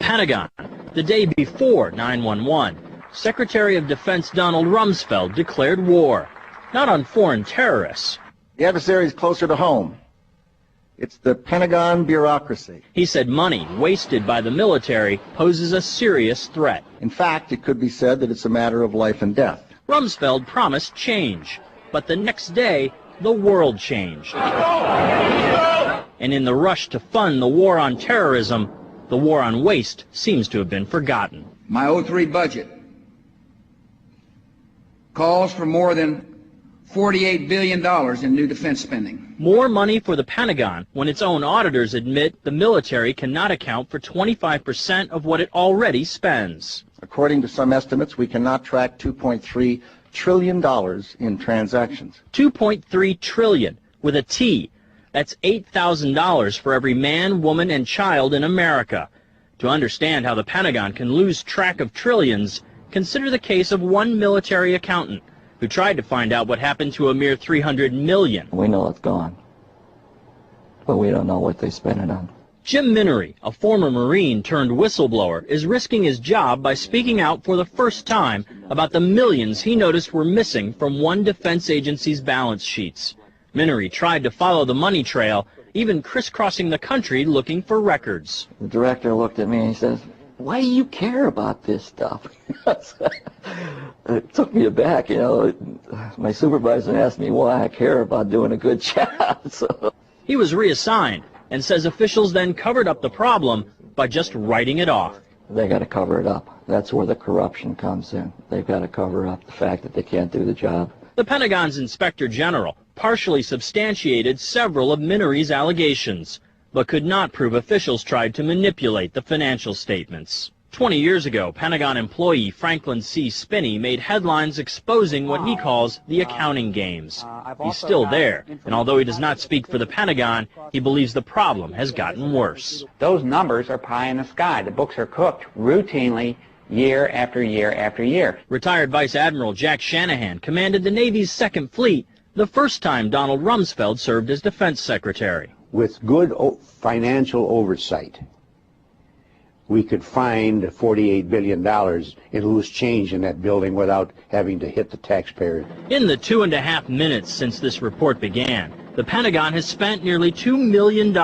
Pentagon. The day before 9/11, Secretary of Defense Donald Rumsfeld declared war, not on foreign terrorists. The adversary is closer to home. It's the Pentagon bureaucracy. He said money wasted by the military poses a serious threat. In fact, it could be said that it's a matter of life and death. Rumsfeld promised change, but the next day, the world changed. And in the rush to fund the war on terrorism, the war on waste seems to have been forgotten. My 03 budget calls for more than $48 billion in new defense spending. More money for the Pentagon when its own auditors admit the military cannot account for 25% of what it already spends. According to some estimates, we cannot track $2.3 trillion in transactions. $2.3 trillion with a T. That's $8,000 for every man, woman, and child in America. To understand how the Pentagon can lose track of trillions, consider the case of one military accountant who tried to find out what happened to a mere $300 million. We know it's gone, but we don't know what they spent it on. Jim Minery, a former Marine turned whistleblower, is risking his job by speaking out for the first time about the millions he noticed were missing from one defense agency's balance sheets. Minery tried to follow the money trail, even crisscrossing the country looking for records. The director looked at me and he says, "Why do you care about this stuff?" It took me aback, you know. My supervisor asked me why I care about doing a good job. So he was reassigned and says officials then covered up the problem by just writing it off. they got to cover it up. That's where the corruption comes in. They've got to cover up the fact that they can't do the job. The Pentagon's Inspector General partially substantiated several of Minery's allegations, but could not prove officials tried to manipulate the financial statements. 20 years ago, Pentagon employee Franklin C. Spinney made headlines exposing what he calls the accounting games. He's still there, and although he does not speak for the Pentagon, he believes the problem has gotten worse. Those numbers are pie in the sky. The books are cooked routinely year after year after year. Retired Vice Admiral Jack Shanahan commanded the Navy's Second Fleet the first time Donald Rumsfeld served as Defense Secretary. With good financial oversight, we could find $48 billion in loose change in that building without having to hit the taxpayer. In the 2.5 minutes since this report began, the Pentagon has spent nearly $2 million,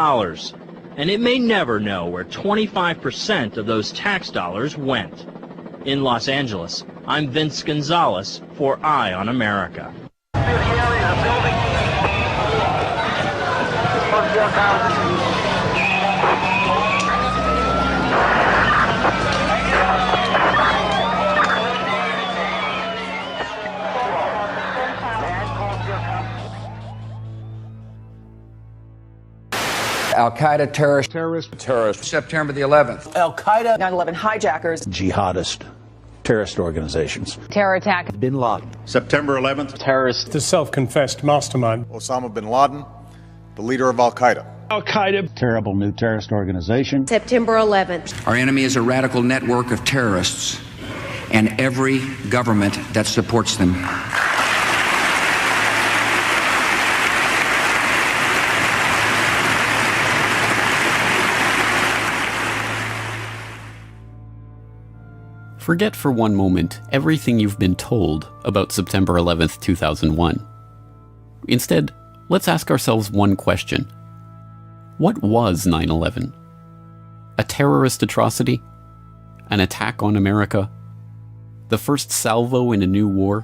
and it may never know where 25% of those tax dollars went. In Los Angeles, I'm Vince Gonzalez for Eye on America. Al-Qaeda terrorist. September the 11th. Al-Qaeda, 9/11 hijackers. Jihadist terrorist organizations. Terror attack. Bin Laden. September 11th. Terrorist. The self-confessed mastermind. Osama bin Laden, the leader of Al-Qaeda. Al-Qaeda. Terrible new terrorist organization. September 11th. Our enemy is a radical network of terrorists and every government that supports them. Forget for one moment everything you've been told about September 11th, 2001. Instead, let's ask ourselves one question. What was 9/11? A terrorist atrocity? An attack on America? The first salvo in a new war?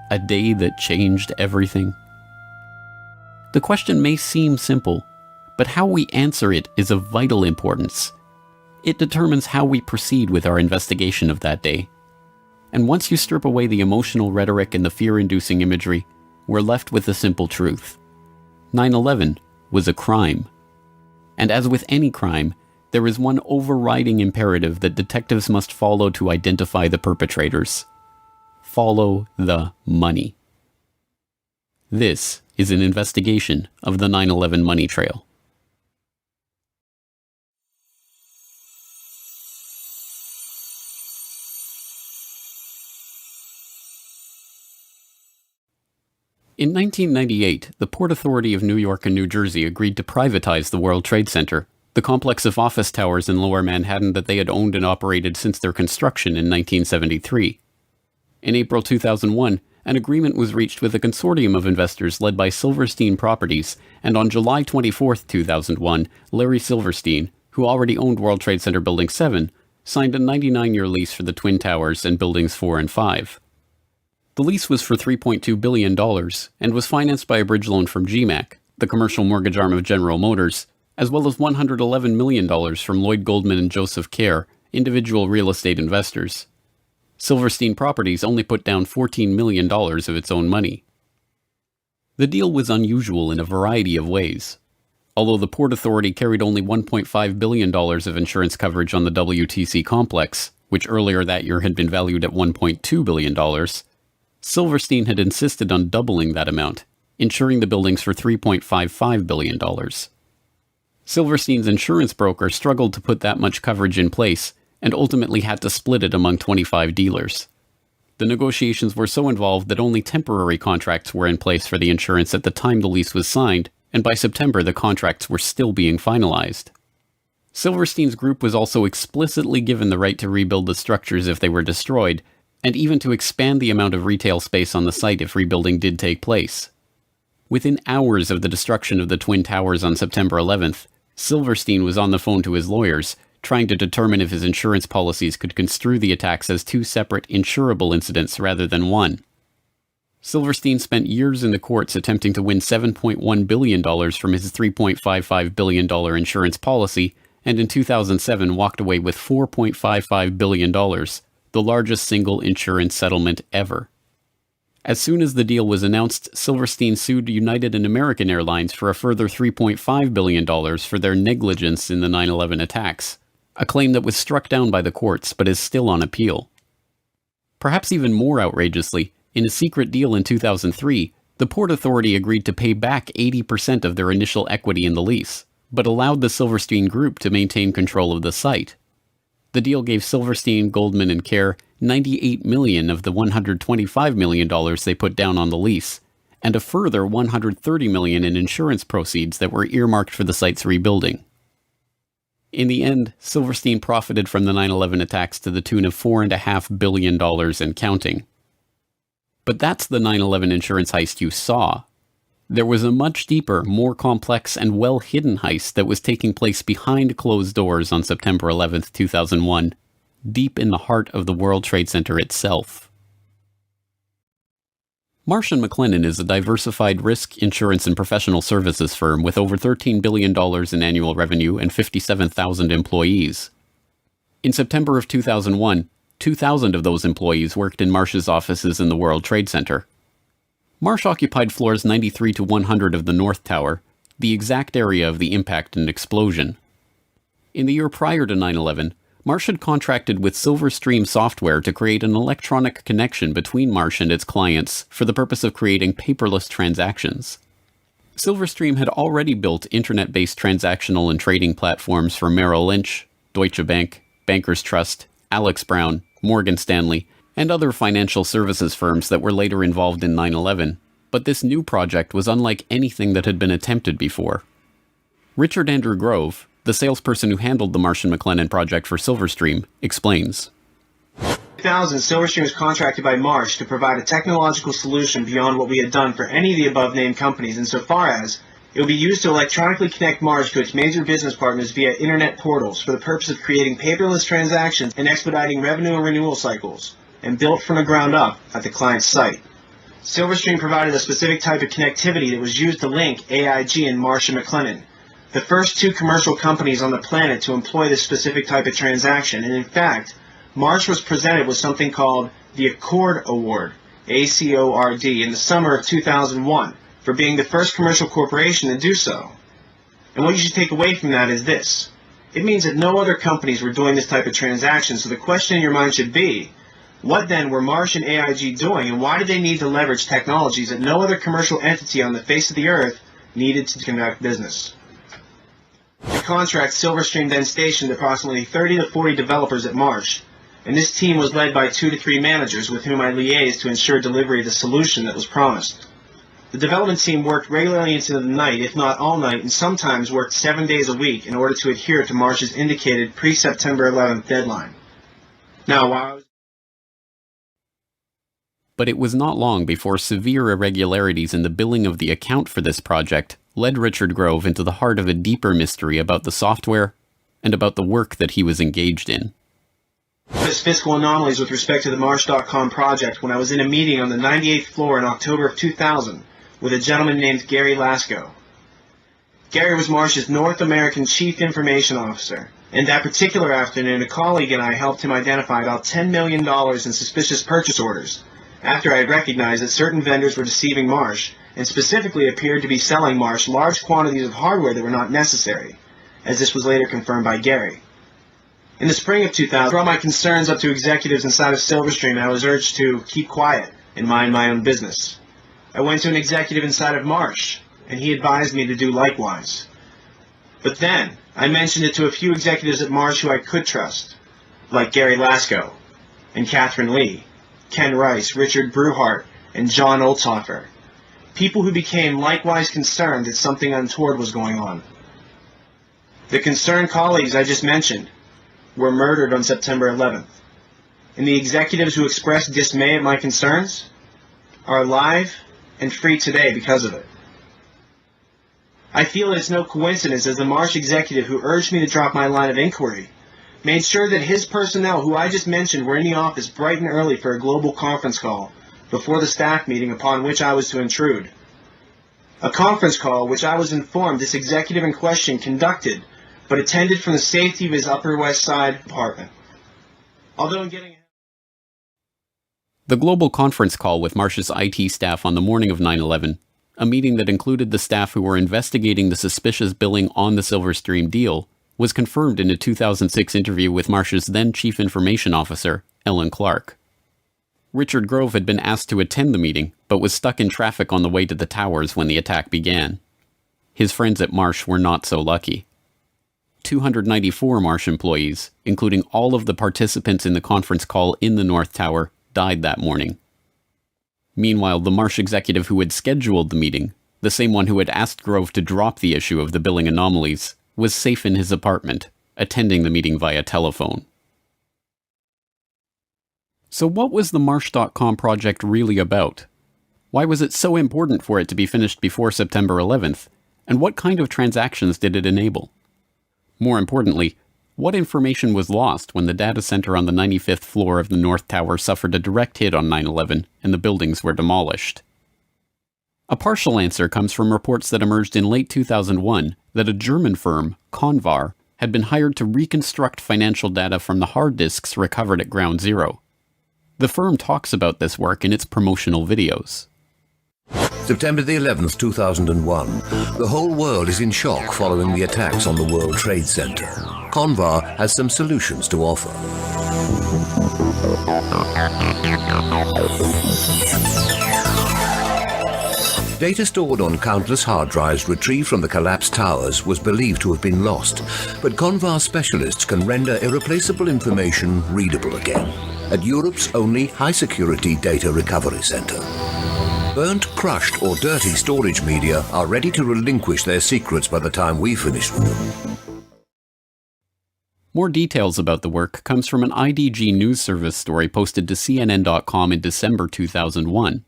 A day that changed everything? The question may seem simple, but how we answer it is of vital importance. It determines how we proceed with our investigation of that day. And once you strip away the emotional rhetoric and the fear-inducing imagery, we're left with the simple truth. 9/11 was a crime. And as with any crime, there is one overriding imperative that detectives must follow to identify the perpetrators. Follow the money. This is an investigation of the 9/11 money trail. In 1998, the Port Authority of New York and New Jersey agreed to privatize the World Trade Center the complex of office towers in Lower Manhattan that they had owned and operated since their construction in 1973. In April 2001, an agreement was reached with a consortium of investors led by Silverstein Properties, and on July 24, 2001, Larry Silverstein, who already owned World Trade Center Building 7, signed a 99-year lease for the Twin Towers and Buildings 4 and 5. The lease was for $3.2 billion and was financed by a bridge loan from GMAC, the commercial mortgage arm of General Motors, as well as $111 million from Lloyd Goldman and Joseph Kerr, individual real estate investors. Silverstein Properties only put down $14 million of its own money. The deal was unusual in a variety of ways. Although the Port Authority carried only $1.5 billion of insurance coverage on the WTC complex, which earlier that year had been valued at $1.2 billion, Silverstein had insisted on doubling that amount, insuring the buildings for $3.55 billion. Silverstein's insurance broker struggled to put that much coverage in place, and ultimately had to split it among 25 dealers. The negotiations were so involved that only temporary contracts were in place for the insurance at the time the lease was signed, and by September the contracts were still being finalized. Silverstein's group was also explicitly given the right to rebuild the structures if they were destroyed, and even to expand the amount of retail space on the site if rebuilding did take place. Within hours of the destruction of the Twin Towers on September 11th, Silverstein was on the phone to his lawyers, trying to determine if his insurance policies could construe the attacks as two separate insurable incidents rather than one. Silverstein spent years in the courts attempting to win $7.1 billion from his $3.55 billion insurance policy, and in 2007 walked away with $4.55 billion, the largest single insurance settlement ever. As soon as the deal was announced, Silverstein sued United and American Airlines for a further $3.5 billion for their negligence in the 9/11 attacks, a claim that was struck down by the courts but is still on appeal. Perhaps even more outrageously, in a secret deal in 2003, the Port Authority agreed to pay back 80% of their initial equity in the lease, but allowed the Silverstein Group to maintain control of the site. The deal gave Silverstein, Goldman, and Kerr $98 million of the $125 million they put down on the lease, and a further $130 million in insurance proceeds that were earmarked for the site's rebuilding. In the end, Silverstein profited from the 9/11 attacks to the tune of $4.5 billion and counting. But that's the 9/11 insurance heist you saw. There was a much deeper, more complex, and well-hidden heist that was taking place behind closed doors on September 11th, 2001, deep in the heart of the World Trade Center itself. Marsh & McLennan is a diversified risk, insurance, and professional services firm with over $13 billion in annual revenue and 57,000 employees. In September of 2001, 2,000 of those employees worked in Marsh's offices in the World Trade Center. Marsh occupied floors 93 to 100 of the North Tower, the exact area of the impact and explosion. In the year prior to 9/11, Marsh had contracted with Silverstream Software to create an electronic connection between Marsh and its clients for the purpose of creating paperless transactions. Silverstream had already built internet-based transactional and trading platforms for Merrill Lynch, Deutsche Bank, Bankers Trust, Alex Brown, Morgan Stanley, and other financial services firms that were later involved in 9/11, but this new project was unlike anything that had been attempted before. Richard Andrew Grove, the salesperson who handled the Marsh & McLennan project for Silverstream, explains. In 2000, Silverstream was contracted by Marsh to provide a technological solution beyond what we had done for any of the above-named companies, insofar as it would be used to electronically connect Marsh to its major business partners via internet portals for the purpose of creating paperless transactions and expediting revenue and renewal cycles, and built from the ground up at the client's site. Silverstream provided a specific type of connectivity that was used to link AIG and Marsh & McLennan, the first two commercial companies on the planet to employ this specific type of transaction, and in fact, Marsh was presented with something called the Accord Award, ACORD, in the summer of 2001, for being the first commercial corporation to do so. And what you should take away from that is this. It means that no other companies were doing this type of transaction, so the question in your mind should be, what then were Marsh and AIG doing, and why did they need to leverage technologies that no other commercial entity on the face of the earth needed to conduct business? The contract, Silverstream then stationed approximately 30 to 40 developers at Marsh, and this team was led by 2 to 3 managers with whom I liaised to ensure delivery of the solution that was promised. The development team worked regularly into the night, if not all night, and sometimes worked 7 days a week in order to adhere to Marsh's indicated pre-September 11th deadline. Now, while I was... But it was not long before severe irregularities in the billing of the account for this project led Richard Grove into the heart of a deeper mystery about the software and about the work that he was engaged in. Fiscal anomalies with respect to the Marsh.com project when I was in a meeting on the 98th floor in October of 2000 with a gentleman named Gary Lasko. Gary was Marsh's North American Chief Information Officer, and that particular afternoon a colleague and I helped him identify about $10 million in suspicious purchase orders after I had recognized that certain vendors were deceiving Marsh and specifically appeared to be selling Marsh large quantities of hardware that were not necessary, as this was later confirmed by Gary. In the spring of 2000, I brought my concerns up to executives inside of Silverstream and I was urged to keep quiet and mind my own business. I went to an executive inside of Marsh, and he advised me to do likewise. But then, I mentioned it to a few executives at Marsh who I could trust, like Gary Lasko, and Catherine Lee, Ken Rice, Richard Bruhart, and John Olthofer, people who became likewise concerned that something untoward was going on. The concerned colleagues I just mentioned were murdered on September 11th, and the executives who expressed dismay at my concerns are alive and free today because of it. I feel it's no coincidence as the Marsh executive who urged me to drop my line of inquiry made sure that his personnel, who I just mentioned, were in the office bright and early for a global conference call before the staff meeting upon which I was to intrude. A conference call which I was informed this executive in question conducted, but attended from the safety of his Upper West Side apartment. Although in getting... The global conference call with Marsh's IT staff on the morning of 9/11, a meeting that included the staff who were investigating the suspicious billing on the Silverstream deal, was confirmed in a 2006 interview with Marsh's then Chief Information Officer, Ellen Clark. Richard Grove had been asked to attend the meeting, but was stuck in traffic on the way to the towers when the attack began. His friends at Marsh were not so lucky. 294 Marsh employees, including all of the participants in the conference call in the North Tower, died that morning. Meanwhile, the Marsh executive who had scheduled the meeting, the same one who had asked Grove to drop the issue of the billing anomalies, was safe in his apartment, attending the meeting via telephone. So what was the Marsh.com project really about? Why was it so important for it to be finished before September 11th? And what kind of transactions did it enable? More importantly, what information was lost when the data center on the 95th floor of the North Tower suffered a direct hit on 9/11 and the buildings were demolished? A partial answer comes from reports that emerged in late 2001 that a German firm, Convar, had been hired to reconstruct financial data from the hard disks recovered at Ground Zero. The firm talks about this work in its promotional videos. September the 11th, 2001. The whole world is in shock following the attacks on the World Trade Center. Convar has some solutions to offer. Data stored on countless hard drives retrieved from the collapsed towers was believed to have been lost, but Convar specialists can render irreplaceable information readable again at Europe's only high-security data recovery center. Burnt, crushed, or dirty storage media are ready to relinquish their secrets by the time we finish with them. More details about the work comes from an IDG News Service story posted to CNN.com in December 2001.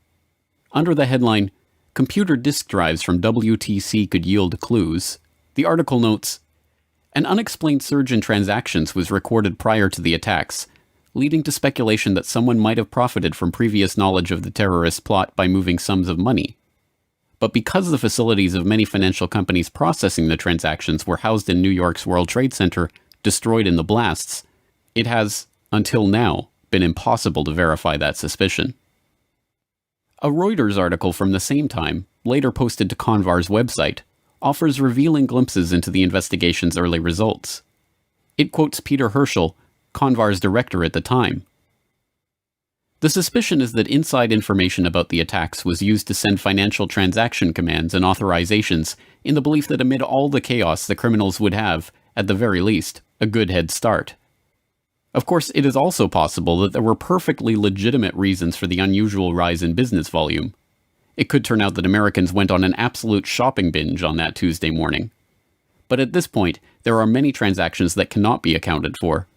Under the headline, "Computer disk drives from WTC could yield clues," the article notes, "An unexplained surge in transactions was recorded prior to the attacks, leading to speculation that someone might have profited from previous knowledge of the terrorist plot by moving sums of money. But because the facilities of many financial companies processing the transactions were housed in New York's World Trade Center, destroyed in the blasts, it has, until now, been impossible to verify that suspicion." A Reuters article from the same time, later posted to Convar's website, offers revealing glimpses into the investigation's early results. It quotes Peter Herschel, Convar's director at the time. "The suspicion is that inside information about the attacks was used to send financial transaction commands and authorizations in the belief that amid all the chaos the criminals would have, at the very least, a good head start. Of course, it is also possible that there were perfectly legitimate reasons for the unusual rise in business volume. It could turn out that Americans went on an absolute shopping binge on that Tuesday morning. But at this point, there are many transactions that cannot be accounted for.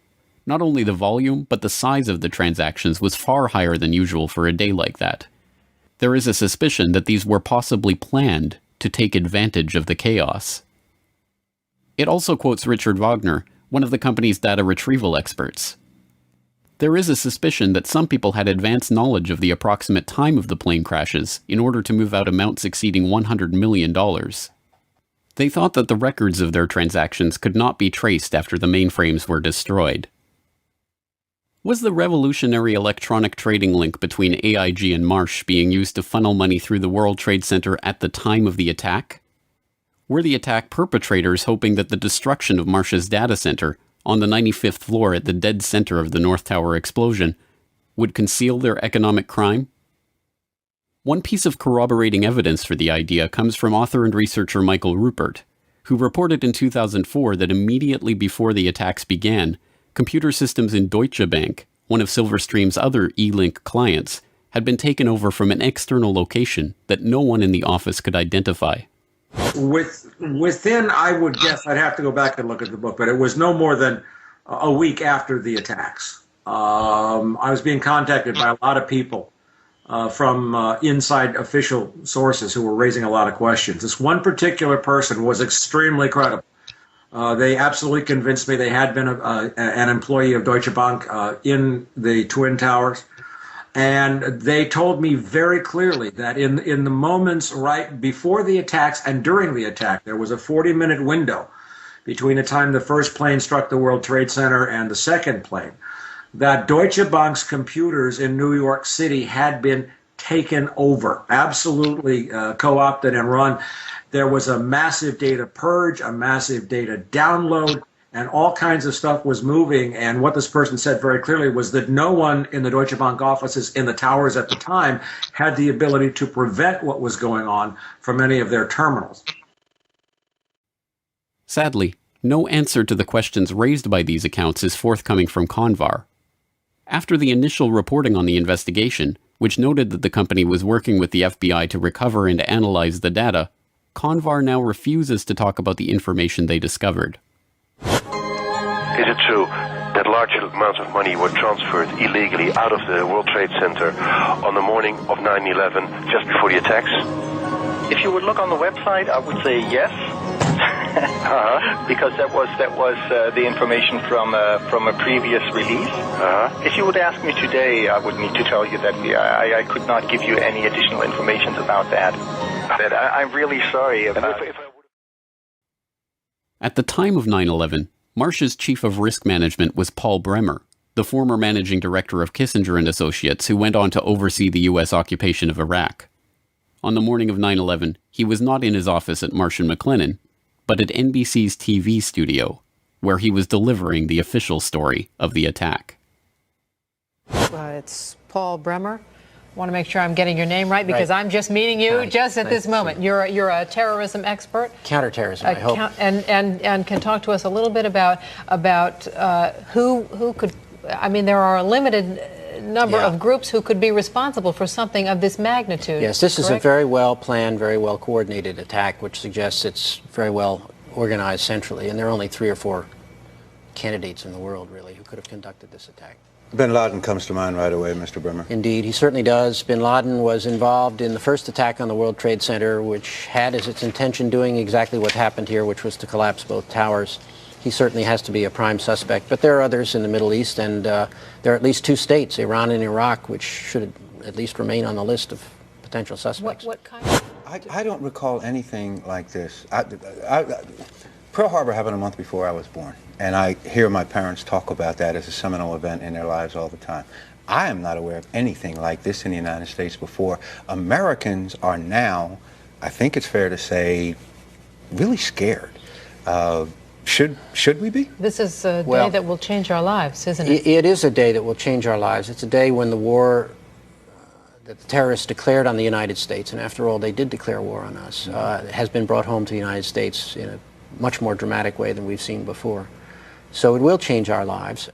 Not only the volume, but the size of the transactions was far higher than usual for a day like that. There is a suspicion that these were possibly planned to take advantage of the chaos. It also quotes Richard Wagner, one of the company's data retrieval experts. There is a suspicion that some people had advanced knowledge of the approximate time of the plane crashes in order to move out amounts exceeding $100 million. They thought that the records of their transactions could not be traced after the mainframes were destroyed. Was the revolutionary electronic trading link between AIG and Marsh being used to funnel money through the World Trade Center at the time of the attack? Were the attack perpetrators hoping that the destruction of Marsh's data center, on the 95th floor at the dead center of the North Tower explosion, would conceal their economic crime? One piece of corroborating evidence for the idea comes from author and researcher Michael Rupert, who reported in 2004 that immediately before the attacks began, computer systems in Deutsche Bank, one of Silverstream's other E-Link clients, had been taken over from an external location that no one in the office could identify. Within, I would guess, I'd have to go back and look at the book, but it was no more than a week after the attacks. I was being contacted by a lot of people from inside official sources who were raising a lot of questions. This one particular person was extremely credible. They absolutely convinced me they had been an employee of Deutsche Bank in the Twin Towers. And they told me very clearly that in the moments right before the attacks and during the attack, there was a 40-minute window between the time the first plane struck the World Trade Center and the second plane, that Deutsche Bank's computers in New York City had been taken over, absolutely co-opted and run. There was a massive data purge, a massive data download, and all kinds of stuff was moving. And what this person said very clearly was that no one in the Deutsche Bank offices in the towers at the time had the ability to prevent what was going on from any of their terminals. Sadly, no answer to the questions raised by these accounts is forthcoming from Convar. After the initial reporting on the investigation, which noted that the company was working with the FBI to recover and analyze the data, Convar now refuses to talk about the information they discovered. Is it true that large amounts of money were transferred illegally out of the World Trade Center on the morning of 9/11, just before the attacks? If you would look on the website, I would say yes, because that was the information from a previous release. If you would ask me today, I would need to tell you that I could not give you any additional information about that. I'm really sorry. At the time of 9/11, Marsh's chief of risk management was Paul Bremer, the former managing director of Kissinger & Associates who went on to oversee the U.S. occupation of Iraq. On the morning of 9/11, he was not in his office at Marsh & McLennan, but at NBC's TV studio, where he was delivering the official story of the attack. It's Paul Bremer. I want to make sure I'm getting your name right because I'm just meeting you just at this moment. You're a terrorism expert, counterterrorism. I hope, and can talk to us a little bit about who could. I mean, there are a limited number of groups who could be responsible for something of this magnitude. Yes, this is a very well planned, very well coordinated attack, which suggests it's very well organized centrally, and there are only 3 or 4 candidates in the world really who could have conducted this attack. Bin Laden comes to mind right away, Mr. Bremer. Indeed, he certainly does. Bin Laden was involved in the first attack on the World Trade Center, which had as its intention doing exactly what happened here, which was to collapse both towers. He certainly has to be a prime suspect, but there are others in the Middle East, and there are at least 2 states, Iran and Iraq, which should at least remain on the list of potential suspects. What kind of... I don't recall anything like this. Pearl Harbor happened a month before I was born, and I hear my parents talk about that as a seminal event in their lives all the time. I am not aware of anything like this in the United States before. Americans are now, I think it's fair to say, really scared. Should we be? This is a day that will change our lives, isn't it? It is a day that will change our lives. It's a day when the war that the terrorists declared on the United States, and after all, they did declare war on us, has been brought home to the United States in a much more dramatic way than we've seen before. So it will change our lives.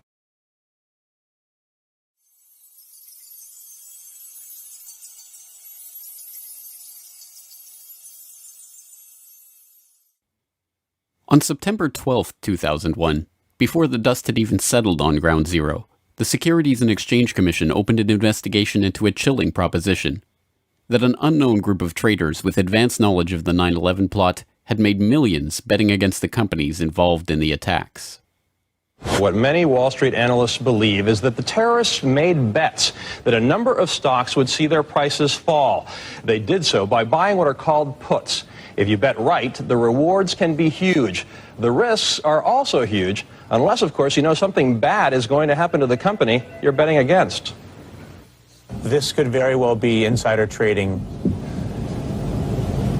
On September 12, 2001, before the dust had even settled on Ground Zero, the Securities and Exchange Commission opened an investigation into a chilling proposition: that an unknown group of traders with advanced knowledge of the 9/11 plot had made millions betting against the companies involved in the attacks. What many Wall Street analysts believe is that the terrorists made bets that a number of stocks would see their prices fall. They did so by buying what are called puts. If you bet right, the rewards can be huge. The risks are also huge, unless, of course, you know something bad is going to happen to the company you're betting against. This could very well be insider trading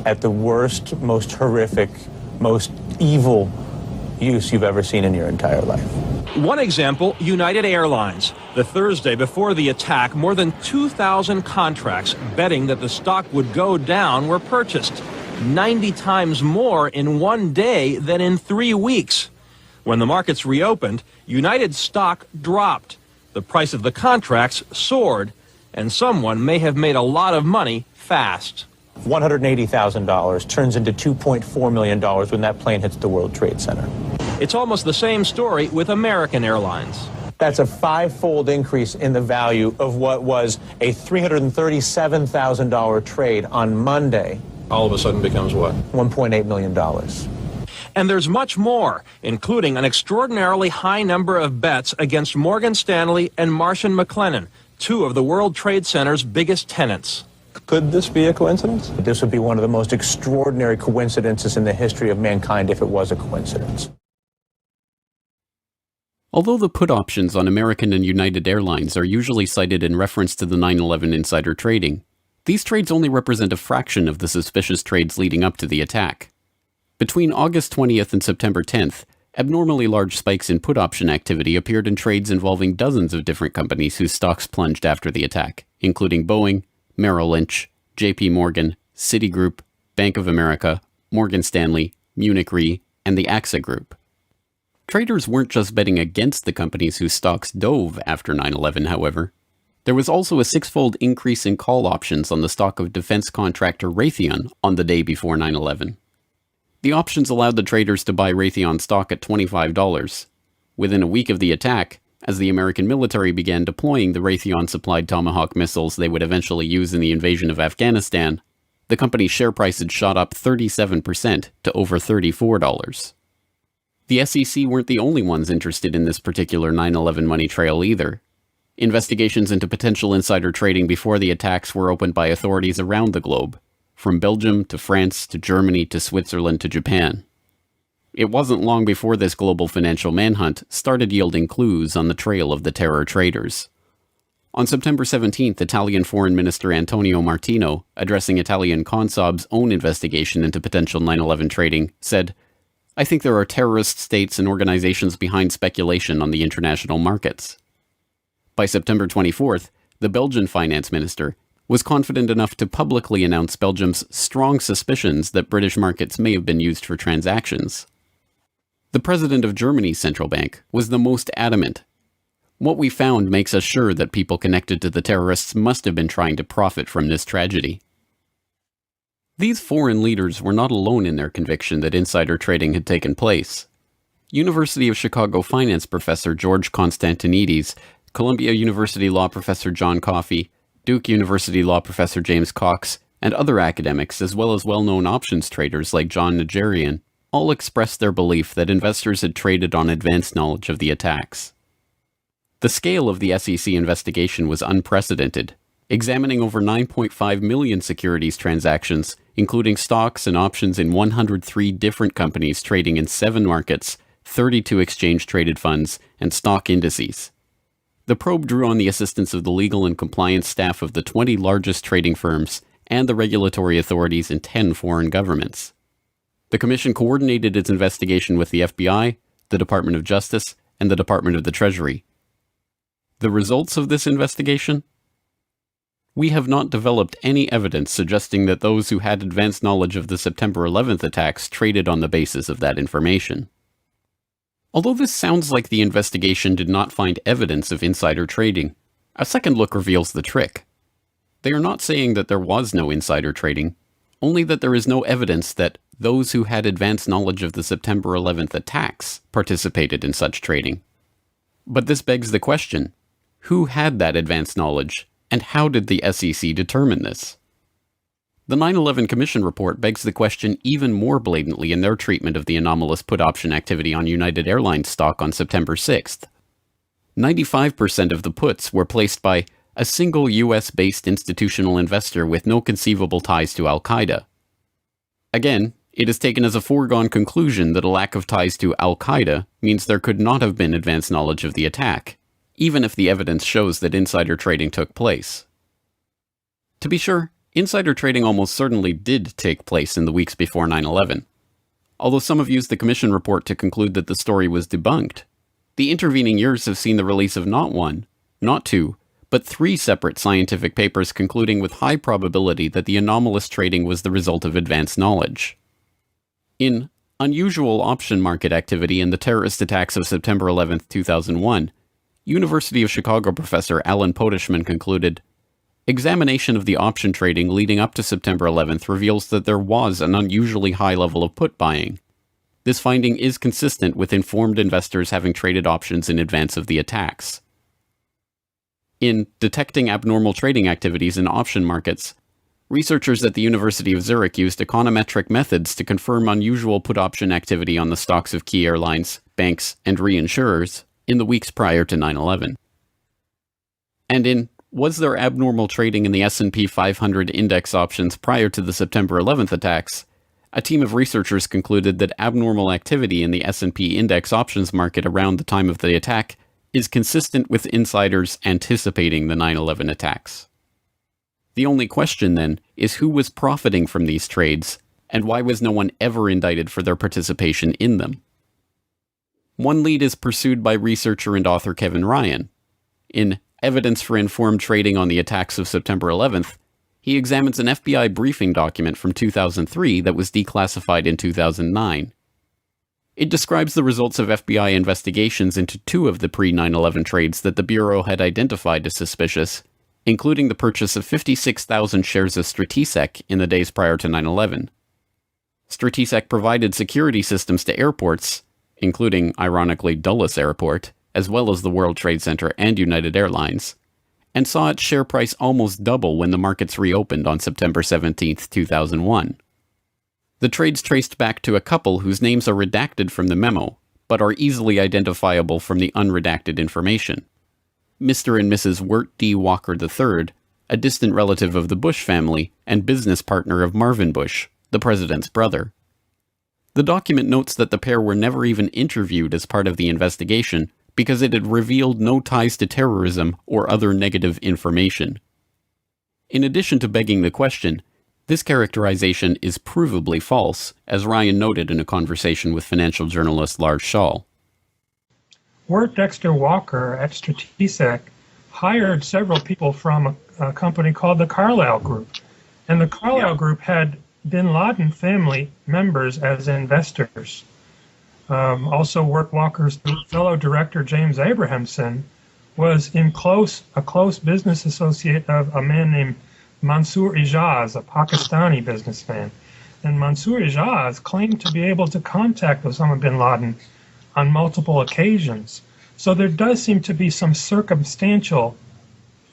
at the worst, most horrific, most evil use you've ever seen in your entire life. One example, United Airlines. The Thursday before the attack, more than 2,000 contracts betting that the stock would go down were purchased. 90 times more in one day than in 3 weeks. When the markets reopened, United's stock dropped. The price of the contracts soared, and someone may have made a lot of money fast. $180,000 turns into $2.4 million when that plane hits the World Trade Center. It's almost the same story with American Airlines. That's a 5-fold increase in the value of what was a $337,000 trade on Monday. All of a sudden becomes what? $1.8 million. And there's much more, including an extraordinarily high number of bets against Morgan Stanley and Marsh & McLennan, two of the World Trade Center's biggest tenants. Could this be a coincidence? This would be one of the most extraordinary coincidences in the history of mankind if it was a coincidence. Although the put options on American and United Airlines are usually cited in reference to the 9/11 insider trading, these trades only represent a fraction of the suspicious trades leading up to the attack. Between August 20th and September 10th, abnormally large spikes in put option activity appeared in trades involving dozens of different companies whose stocks plunged after the attack, including Boeing, Merrill Lynch, JP Morgan, Citigroup, Bank of America, Morgan Stanley, Munich Re, and the AXA Group. Traders weren't just betting against the companies whose stocks dove after 9/11, however. There was also a 6-fold increase in call options on the stock of defense contractor Raytheon on the day before 9/11. The options allowed the traders to buy Raytheon stock at $25. Within a week of the attack, as the American military began deploying the Raytheon-supplied Tomahawk missiles they would eventually use in the invasion of Afghanistan, the company's share price had shot up 37% to over $34. The SEC weren't the only ones interested in this particular 9/11 money trail either. Investigations into potential insider trading before the attacks were opened by authorities around the globe, from Belgium to France to Germany to Switzerland to Japan. It wasn't long before this global financial manhunt started yielding clues on the trail of the terror traders. On September 17th, Italian Foreign Minister Antonio Martino, addressing Italian Consob's own investigation into potential 9/11 trading, said, "I think there are terrorist states and organizations behind speculation on the international markets." By September 24th, the Belgian finance minister was confident enough to publicly announce Belgium's strong suspicions that British markets may have been used for transactions. The president of Germany's central bank was the most adamant. "What we found makes us sure that people connected to the terrorists must have been trying to profit from this tragedy." These foreign leaders were not alone in their conviction that insider trading had taken place. University of Chicago finance professor George Constantinides, Columbia University law professor John Coffey, Duke University law professor James Cox, and other academics, as well as well-known options traders like John Najarian, all expressed their belief that investors had traded on advanced knowledge of the attacks. The scale of the SEC investigation was unprecedented, examining over 9.5 million securities transactions, including stocks and options in 103 different companies trading in 7 markets, 32 exchange-traded funds, and stock indices. The probe drew on the assistance of the legal and compliance staff of the 20 largest trading firms and the regulatory authorities in 10 foreign governments. The Commission coordinated its investigation with the FBI, the Department of Justice, and the Department of the Treasury. The results of this investigation? We have not developed any evidence suggesting that those who had advanced knowledge of the September 11th attacks traded on the basis of that information. Although this sounds like the investigation did not find evidence of insider trading, a second look reveals the trick. They are not saying that there was no insider trading, only that there is no evidence that those who had advance knowledge of the September 11th attacks participated in such trading. But this begs the question, who had that advance knowledge, and how did the SEC determine this? The 9/11 Commission report begs the question even more blatantly in their treatment of the anomalous put option activity on United Airlines stock on September 6th. 95% of the puts were placed by a single US-based institutional investor with no conceivable ties to Al-Qaeda. Again, it is taken as a foregone conclusion that a lack of ties to Al-Qaeda means there could not have been advance knowledge of the attack, even if the evidence shows that insider trading took place. To be sure, insider trading almost certainly did take place in the weeks before 9/11. Although some have used the Commission report to conclude that the story was debunked, the intervening years have seen the release of not one, not two, but 3 separate scientific papers concluding with high probability that the anomalous trading was the result of advance knowledge. In Unusual Option Market Activity in the Terrorist Attacks of September 11, 2001, University of Chicago professor Alan Podeshman concluded, examination of the option trading leading up to September 11th reveals that there was an unusually high level of put buying. This finding is consistent with informed investors having traded options in advance of the attacks. In Detecting Abnormal Trading Activities in Option Markets, researchers at the University of Zurich used econometric methods to confirm unusual put option activity on the stocks of key airlines, banks, and reinsurers in the weeks prior to 9/11. And in Was There Abnormal Trading in the S&P 500 Index Options Prior to the September 11th Attacks, a team of researchers concluded that abnormal activity in the S&P Index Options market around the time of the attack is consistent with insiders anticipating the 9/11 attacks. The only question, then, is who was profiting from these trades, and why was no one ever indicted for their participation in them? One lead is pursued by researcher and author Kevin Ryan. In Evidence for Informed Trading on the Attacks of September 11th, he examines an FBI briefing document from 2003 that was declassified in 2009. It describes the results of FBI investigations into 2 of the pre-9/11 trades that the Bureau had identified as suspicious, including the purchase of 56,000 shares of Stratesec in the days prior to 9/11. Stratesec provided security systems to airports, including, ironically, Dulles Airport, as well as the World Trade Center and United Airlines, and saw its share price almost double when the markets reopened on September 17, 2001. The trades traced back to a couple whose names are redacted from the memo, but are easily identifiable from the unredacted information. Mr. and Mrs. Wirt D. Walker III, a distant relative of the Bush family and business partner of Marvin Bush, the president's brother. The document notes that the pair were never even interviewed as part of the investigation because it had revealed no ties to terrorism or other negative information. In addition to begging the question, this characterization is provably false, as Ryan noted in a conversation with financial journalist Lars Schall. Wirt Dexter Walker at Stratesec hired several people from a company called the Carlyle Group. And the Carlyle Group had bin Laden family members as investors. Also, Wirt Walker's fellow director, James Abrahamson, was a close business associate of a man named Mansour Ijaz, a Pakistani businessman. And Mansour Ijaz claimed to be able to contact Osama bin Laden on multiple occasions. So there does seem to be some circumstantial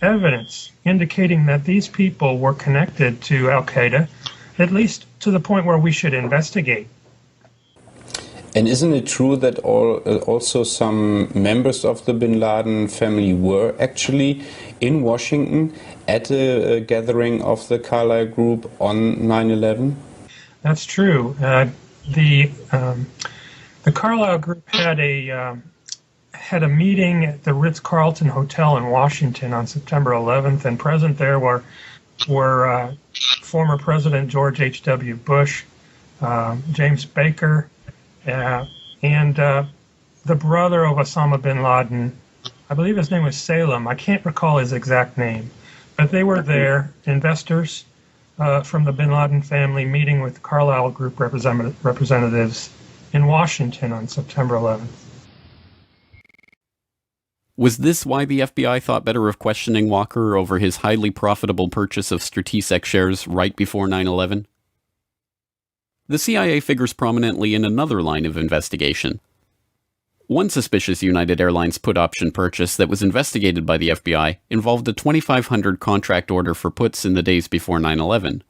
evidence indicating that these people were connected to Al-Qaeda, at least to the point where we should investigate. And isn't it true that also some members of the bin Laden family were actually in Washington at a gathering of the Carlyle Group on 9/11? That's true. The Carlyle Group had a meeting at the Ritz-Carlton Hotel in Washington on September 11th, and present there were former President George H.W. Bush, James Baker, and the brother of Osama bin Laden. I believe his name was Salem. I can't recall his exact name. But they were there, investors from the bin Laden family, meeting with Carlyle Group representatives in Washington on September 11th. Was this why the FBI thought better of questioning Walker over his highly profitable purchase of Stratesec shares right before 9/11? the CIA figures prominently in another line of investigation. One suspicious United Airlines put option purchase that was investigated by the FBI involved a 2,500 contract order for puts in the days before 9/11.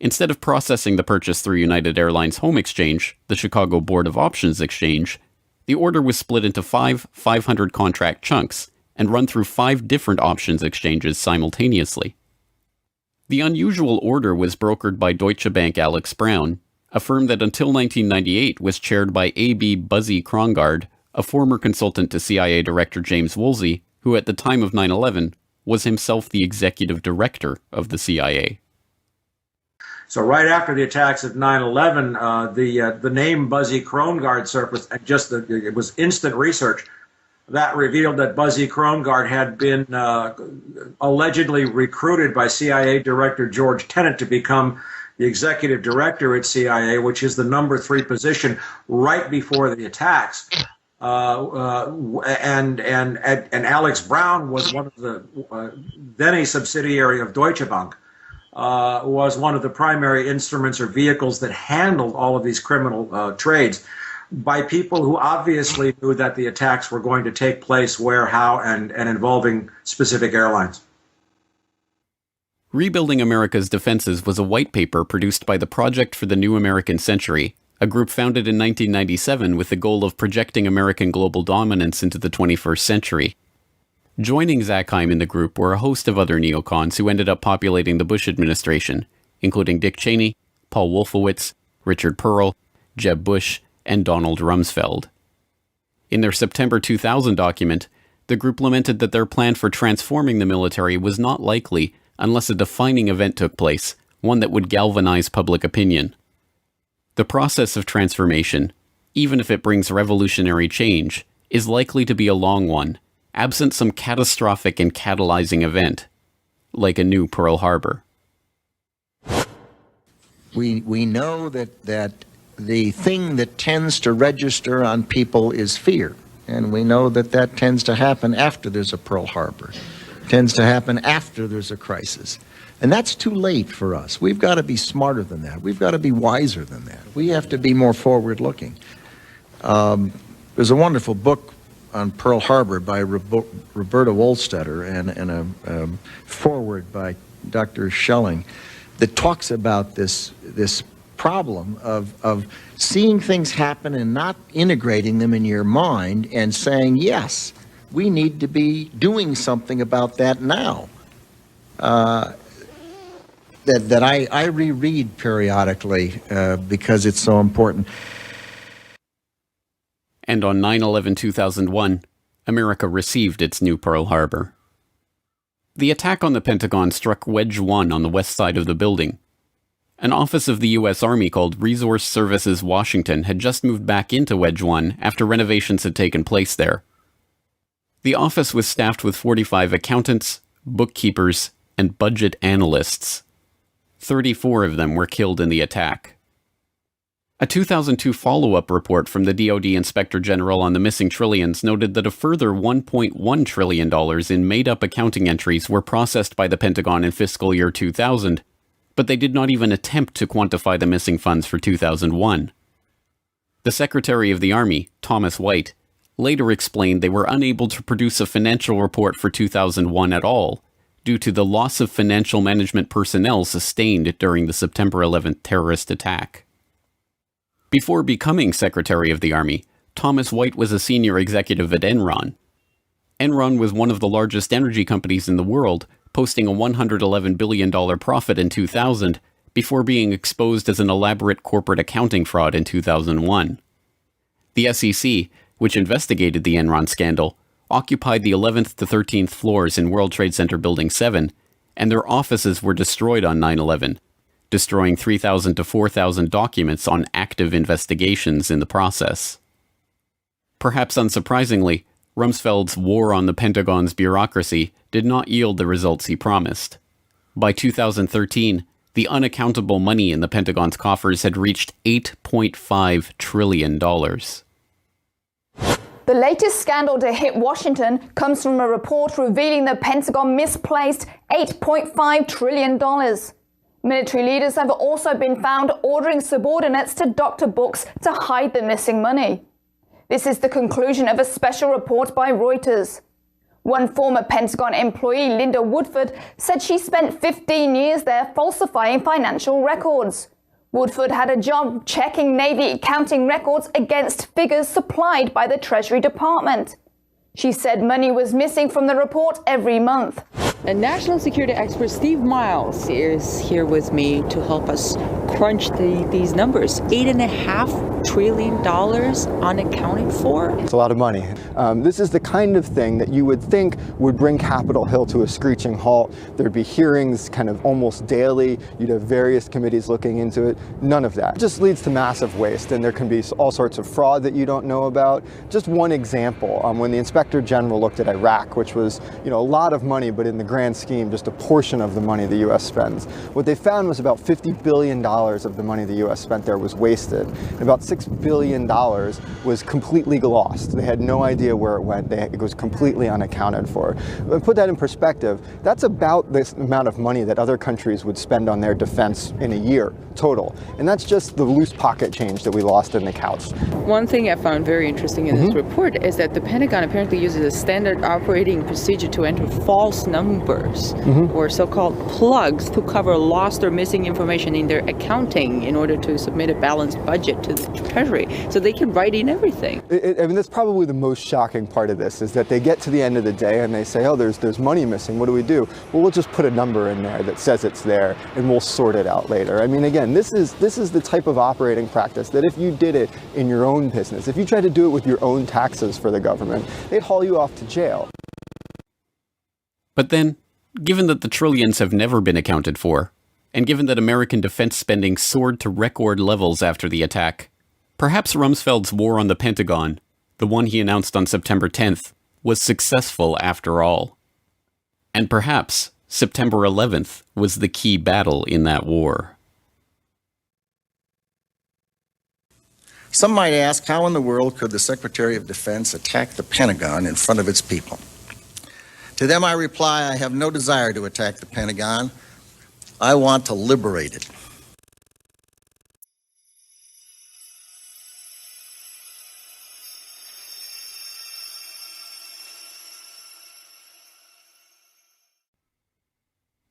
Instead of processing the purchase through United Airlines Home Exchange, the Chicago Board of Options Exchange, the order was split into 500 contract chunks and run through 5 different options exchanges simultaneously. The unusual order was brokered by Deutsche Bank Alex Brown, a firm that until 1998 was chaired by A.B. Buzzy Krongard, a former consultant to CIA Director James Woolsey, who at the time of 9/11 was himself the executive director of the CIA. So right after the attacks of 9/11, the name Buzzy Krongard surfaced. It was instant research that revealed that Buzzy Krongard had been allegedly recruited by CIA Director George Tenet to become the executive director at CIA, which is the number 3 position right before the attacks. And Alex Brown was one of the then a subsidiary of Deutsche Bank. Was one of the primary instruments or vehicles that handled all of these criminal trades by people who obviously knew that the attacks were going to take place where, how, and involving specific airlines. Rebuilding America's Defenses was a white paper produced by the Project for the New American Century, a group founded in 1997 with the goal of projecting American global dominance into the 21st century. Joining Zackheim in the group were a host of other neocons who ended up populating the Bush administration, including Dick Cheney, Paul Wolfowitz, Richard Pearl, Jeb Bush, and Donald Rumsfeld. In their September 2000 document, the group lamented that their plan for transforming the military was not likely unless a defining event took place, one that would galvanize public opinion. The process of transformation, even if it brings revolutionary change, is likely to be a long one, absent some catastrophic and catalyzing event, like a new Pearl Harbor. We know that the thing that tends to register on people is fear, and we know that tends to happen after there's a Pearl Harbor, tends to happen after there's a crisis. And that's too late for us. We've got to be smarter than that. We've got to be wiser than that. We have to be more forward-looking. There's a wonderful book on Pearl Harbor by Roberta Wohlstetter and a foreword by Dr. Schelling that talks about this problem of seeing things happen and not integrating them in your mind and saying, yes, we need to be doing something about that now. That I reread periodically because it's so important. And on 9/11/2001, America received its new Pearl Harbor. The attack on the Pentagon struck Wedge 1 on the west side of the building. An office of the U.S. Army called Resource Services Washington had just moved back into Wedge 1 after renovations had taken place there. The office was staffed with 45 accountants, bookkeepers, and budget analysts. 34 of them were killed in the attack. A 2002 follow-up report from the DoD Inspector General on the missing trillions noted that a further $1.1 trillion in made-up accounting entries were processed by the Pentagon in fiscal year 2000, but they did not even attempt to quantify the missing funds for 2001. The Secretary of the Army, Thomas White, later explained they were unable to produce a financial report for 2001 at all, due to the loss of financial management personnel sustained during the September 11th terrorist attack. Before becoming Secretary of the Army, Thomas White was a senior executive at Enron. Enron was one of the largest energy companies in the world, posting a $111 billion profit in 2000, before being exposed as an elaborate corporate accounting fraud in 2001. The SEC, which investigated the Enron scandal, occupied the 11th to 13th floors in World Trade Center Building 7, and their offices were destroyed on 9/11, destroying 3,000 to 4,000 documents on active investigations in the process. Perhaps unsurprisingly, Rumsfeld's war on the Pentagon's bureaucracy did not yield the results he promised. By 2013, the unaccountable money in the Pentagon's coffers had reached $8.5 trillion. The latest scandal to hit Washington comes from a report revealing the Pentagon misplaced $8.5 trillion. Military leaders have also been found ordering subordinates to doctor books to hide the missing money. This is the conclusion of a special report by Reuters. One former Pentagon employee, Linda Woodford, said she spent 15 years there falsifying financial records. Woodford had a job checking Navy accounting records against figures supplied by the Treasury Department. She said money was missing from the report every month. And national security expert Steve Miles is here with me to help us crunch these numbers. $8.5 trillion unaccounted for. It's a lot of money. This is the kind of thing that you would think would bring Capitol Hill to a screeching halt. There'd be hearings kind of almost daily. You'd have various committees looking into it. None of that. It just leads to massive waste, and there can be all sorts of fraud that you don't know about. Just one example, when the Inspector General looked at Iraq, which was, a lot of money, but in the grand scheme, just a portion of the money the U.S. spends. What they found was about $50 billion of the money the U.S. spent there was wasted. And about $6 billion was completely lost. They had no idea where it went. It was completely unaccounted for. But put that in perspective, that's about this amount of money that other countries would spend on their defense in a year total. And that's just the loose pocket change that we lost in the couch. One thing I found very interesting in this report is that the Pentagon apparently uses a standard operating procedure to enter false numbers or so-called plugs to cover lost or missing information in their accounting in order to submit a balanced budget to the Treasury. So they can write in everything. That's probably the most shocking part of this, is that they get to the end of the day and they say, oh, there's money missing. What do we do? Well, we'll just put a number in there that says it's there and we'll sort it out later. I mean, again, this is the type of operating practice that if you did it in your own business, if you tried to do it with your own taxes for the government, they'd haul you off to jail. But then, given that the trillions have never been accounted for, and given that American defense spending soared to record levels after the attack, perhaps Rumsfeld's war on the Pentagon, the one he announced on September 10th, was successful after all. And perhaps September 11th was the key battle in that war. Some might ask, how in the world could the Secretary of Defense attack the Pentagon in front of its people? To them I reply, I have no desire to attack the Pentagon. I want to liberate it.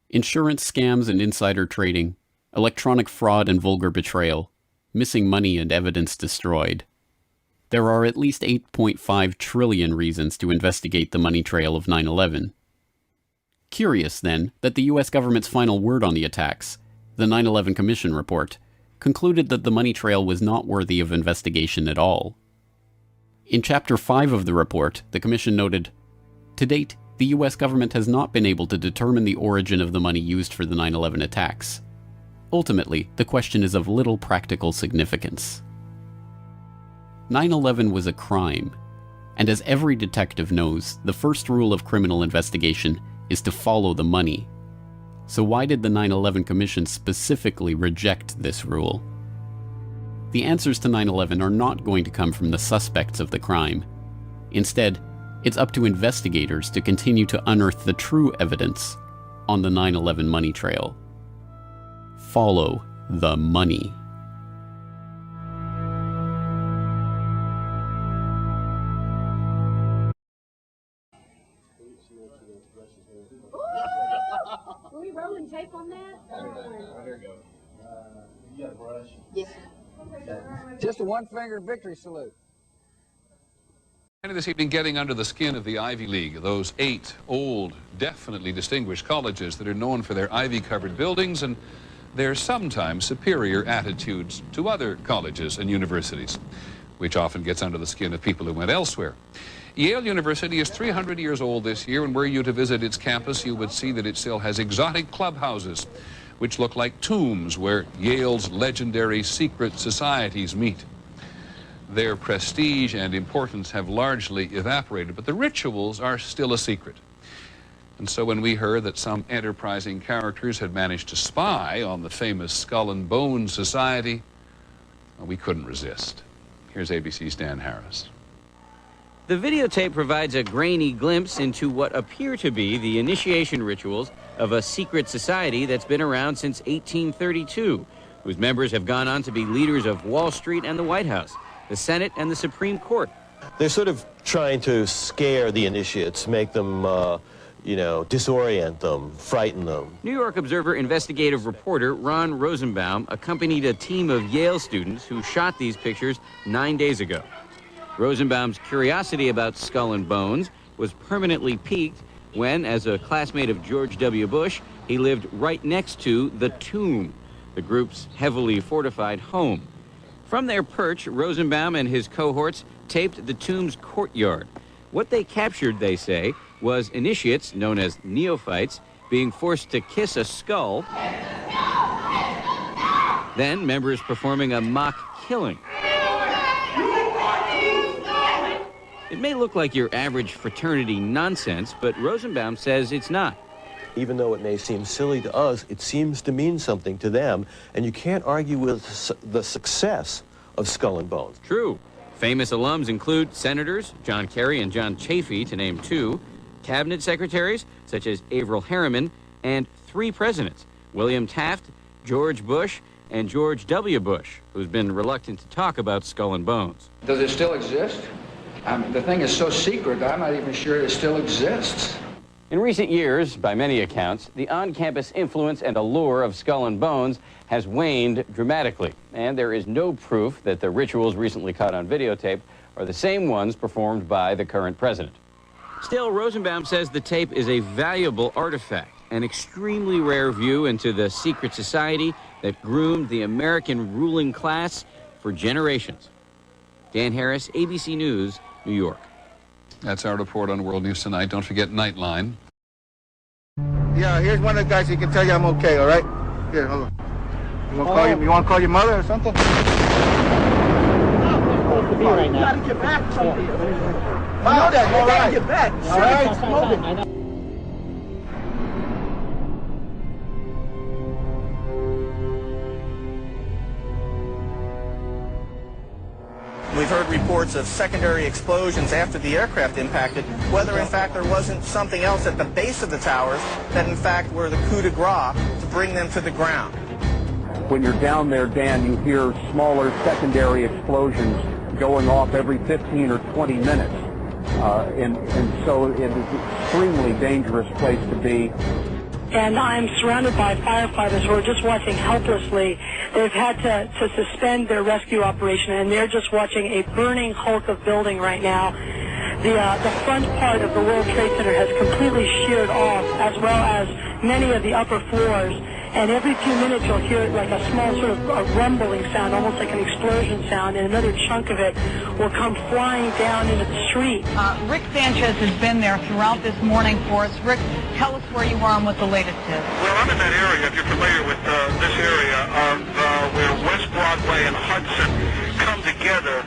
Insurance scams and insider trading, electronic fraud and vulgar betrayal, missing money and evidence destroyed. There are at least 8.5 trillion reasons to investigate the money trail of 9/11. Curious, then, that the US government's final word on the attacks, the 9/11 Commission report, concluded that the money trail was not worthy of investigation at all. In Chapter 5 of the report, the Commission noted, "To date, the US government has not been able to determine the origin of the money used for the 9/11 attacks. Ultimately, the question is of little practical significance." 9/11 was a crime, and as every detective knows, the first rule of criminal investigation is to follow the money. So why did the 9/11 Commission specifically reject this rule? The answers to 9/11 are not going to come from the suspects of the crime. Instead, it's up to investigators to continue to unearth the true evidence on the 9/11 money trail. Follow the money. Are we rolling tape on that? There you go. You got a brush? Yes. Just a one-finger victory salute. This evening, getting under the skin of the Ivy League, those 8 old, definitely distinguished colleges that are known for their ivy-covered buildings and their sometimes superior attitudes to other colleges and universities, which often gets under the skin of people who went elsewhere. Yale University is 300 years old this year, and were you to visit its campus, you would see that it still has exotic clubhouses, which look like tombs where Yale's legendary secret societies meet. Their prestige and importance have largely evaporated, but the rituals are still a secret. And so when we heard that some enterprising characters had managed to spy on the famous Skull and Bones Society, well, we couldn't resist. Here's ABC's Dan Harris. The videotape provides a grainy glimpse into what appear to be the initiation rituals of a secret society that's been around since 1832, whose members have gone on to be leaders of Wall Street and the White House, the Senate and the Supreme Court. They're sort of trying to scare the initiates, make them, disorient them, frighten them. New York Observer investigative reporter Ron Rosenbaum accompanied a team of Yale students who shot these pictures 9 days ago. Rosenbaum's curiosity about Skull and Bones was permanently piqued when, as a classmate of George W. Bush, he lived right next to the Tomb, the group's heavily fortified home. From their perch, Rosenbaum and his cohorts taped the Tomb's courtyard. What they captured, they say, was initiates, known as neophytes, being forced to kiss a skull, then members performing a mock killing. It may look like your average fraternity nonsense, but Rosenbaum says it's not. Even though it may seem silly to us, it seems to mean something to them, and you can't argue with the success of Skull and Bones. True. Famous alums include senators John Kerry and John Chafee, to name two, cabinet secretaries such as Averell Harriman, and 3 presidents, William Taft, George Bush, and George W. Bush, who's been reluctant to talk about Skull and Bones. Does it still exist? The thing is so secret that I'm not even sure it still exists. In recent years, by many accounts, the on-campus influence and allure of Skull and Bones has waned dramatically, and there is no proof that the rituals recently caught on videotape are the same ones performed by the current president. Still, Rosenbaum says the tape is a valuable artifact, an extremely rare view into the secret society that groomed the American ruling class for generations. Dan Harris, ABC News, New York. That's our report on World News Tonight. Don't forget Nightline. Yeah, here's one of the guys who can tell you I'm okay, all right? Here, hold on. You want to call your mother or something? You gotta get back from here. You know that. You gotta get back. All right. We've heard reports of secondary explosions after the aircraft impacted, whether in fact there wasn't something else at the base of the towers that in fact were the coup de grace to bring them to the ground. When you're down there, Dan, you hear smaller secondary explosions going off every 15 or 20 minutes. And so it is an extremely dangerous place to be. And I'm surrounded by firefighters who are just watching helplessly. They've had to suspend their rescue operation, and they're just watching a burning hulk of building right now. The front part of the World Trade Center has completely sheared off, as well as many of the upper floors. And every few minutes you'll hear like a small sort of a rumbling sound, almost like an explosion sound, and another chunk of it will come flying down into the street. Rick Sanchez has been there throughout this morning for us. Rick, tell us where you are and what the latest is. Well, I'm in that area, if you're familiar with this area, of where West Broadway and Hudson come together,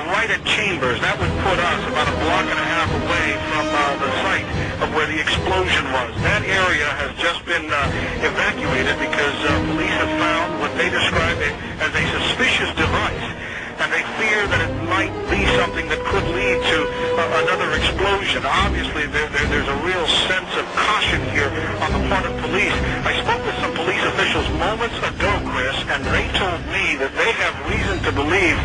right at Chambers. That would put us about a block and a half away from the site of where the explosion was. That area has just been evacuated because police have found what they describe as a suspicious device, and they fear that it might be something that could lead to another explosion. Obviously, there's a real sense of caution here on the part of police. I spoke with some police officials moments ago, Chris, and they told me that they have reason to believe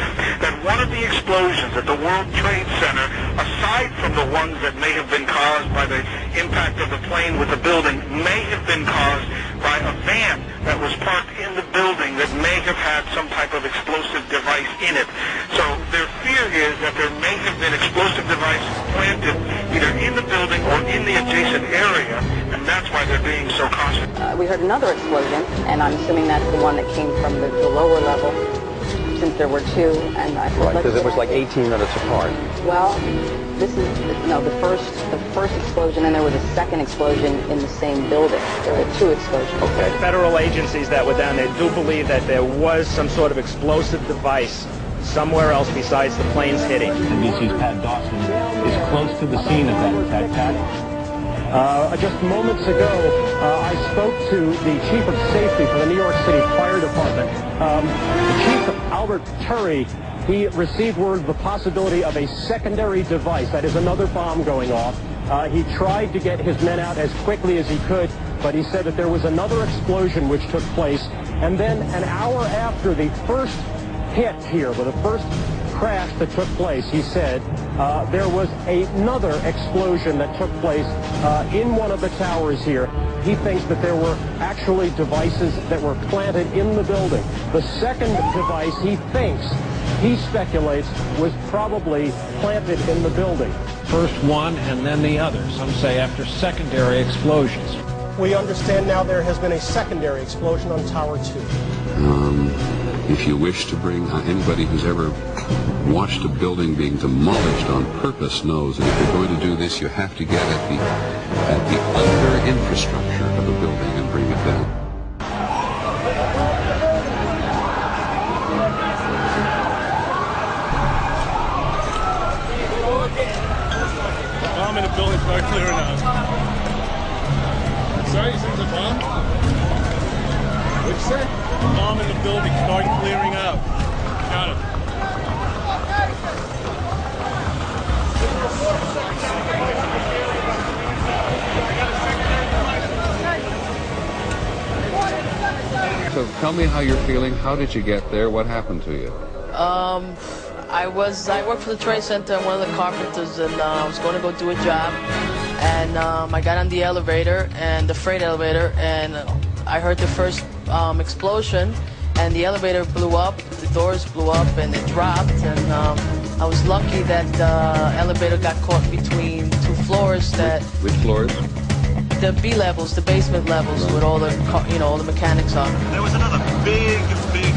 that one of the explosions at the World Trade Center, aside from the ones that may have been caused by the impact of the plane with the building, may have been caused by a van that was parked in the building that may have had some type of explosive device in it. So their fear is that there may have been explosive device planted either in the building or in the adjacent area, and that's why they're being so cautious. We heard another explosion, and I'm assuming that's the one that came from the lower level, since there were two. And right, because it was like 18 minutes apart. Well, this is the first explosion, and there was a second explosion in the same building. There were two explosions. Okay. Federal agencies that were down there do believe that there was some sort of explosive device somewhere else besides the planes hitting. NBC's Pat Dawson is close to the scene of that attack. Pat? Just moments ago, I spoke to the Chief of Safety for the New York City Fire Department. Chief Albert Turry he received word of the possibility of a secondary device, that is another bomb going off. He tried to get his men out as quickly as he could, but he said that there was another explosion which took place. And then an hour after the first hit here, with the first crash that took place, he said, there was another explosion that took place in one of the towers here. He thinks that there were actually devices that were planted in the building. The second device, he speculates, was probably planted in the building. First one and then the other, some say after secondary explosions. We understand now there has been a secondary explosion on Tower 2. If you wish to bring anybody who's ever watched a building being demolished on purpose knows that if you're going to do this, you have to get at the under infrastructure of a building and bring it down. Bomb in the building, start clearing out. Sorry, you said the bomb? What'd you say? Bomb in the building, start clearing out. Got it. So tell me how you're feeling. How did you get there? What happened to you? I worked for the Trade Center. I'm one of the carpenters, and I was going to go do a job. And I got on the elevator, and the freight elevator, and I heard the first explosion, and the elevator blew up, the doors blew up, and it dropped. And I was lucky that the elevator got caught between two floors. Which floors? The B levels, the basement levels, with all the all the mechanics on. There was another big